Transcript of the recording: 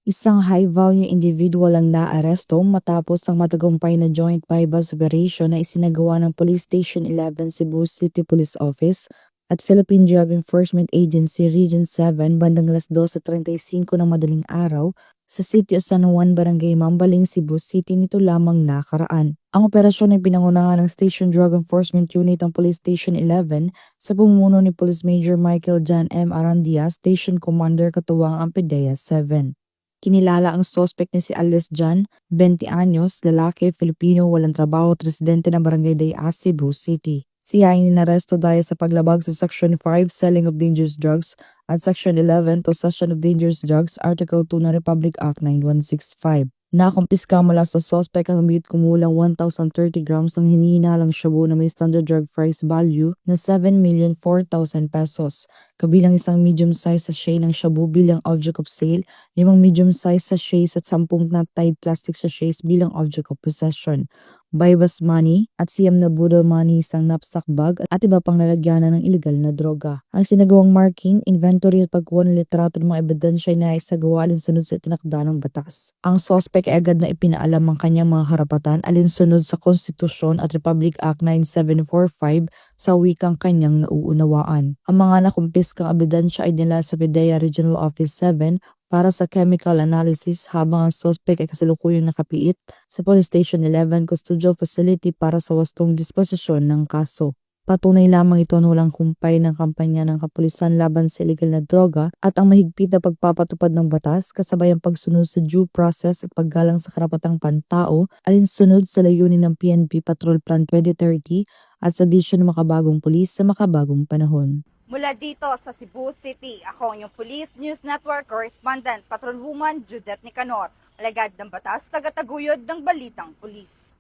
Isang high-value individual ang naaresto matapos ang matagumpay na joint bypass operation na isinagawa ng Police Station 11 Cebu City Police Office at Philippine Drug Enforcement Agency Region 7 bandang alas 2:35 ng madaling araw sa City of San Juan, Barangay Mambaling, Cebu City nito lamang nakaraan. Ang operasyon ay pinangunahan ng Station Drug Enforcement Unit ng Police Station 11 sa pamumuno ni Police Major Michael John M. Arandia, Station Commander katuwang ang PDEA 7. Kinilala ang suspect na si Alice Jan, 20 anyos, lalaki, Filipino, walang trabaho at residente ng Barangay Dayas, Cebu City. Siya ay inaresto dahil sa paglabag sa Section 5, Selling of Dangerous Drugs at Section 11, Possession of Dangerous Drugs, Article 2 ng Republic Act 9165. Nakumpiska mula sa suspect ang bit kumulang 1,030 grams ng hinihinalang shabu na may standard drug price value na 7,004,000 pesos, kabilang isang medium-size sachet ng shabu bilang object of sale, 5 medium-size sachets at 10 knot-tied plastic sachets bilang object of possession, bypass money at siyam na budol money, isang knapsack bag at iba pang lalagyanan ng ilegal na droga. Ang sinagawang marking, inventory at pagkuha ng litrato ng mga ebidensya ay naisagawa alinsunod sa itinakda ng batas. Ang suspect ay agad na ipinaalam ang kanyang mga karapatan alinsunod sa Konstitusyon at Republic Act 9745 sa wikang kanyang nauunawaan. Ang mga nakumpiskang ebidensya ay dinala sa PDEA Regional Office 7 para sa chemical analysis habang ang suspect ay kasalukuyang nakapiit sa Police Station 11 Custodial Facility para sa wastong disposisyon ng kaso. Patunay lamang ito na walang kumpay ng kampanya ng kapulisan laban sa illegal na droga at ang mahigpit na pagpapatupad ng batas kasabay ang pagsunod sa due process at paggalang sa karapatang pantao alinsunod sa layunin ng PNP Patrol Plan 2030 at sa bisyon ng makabagong pulis sa makabagong panahon. Mula dito sa Cebu City, ako ang inyong Police News Network Correspondent, Patrolwoman Judith Nicanor, alagad ng batas, tagataguyod ng Balitang Pulis.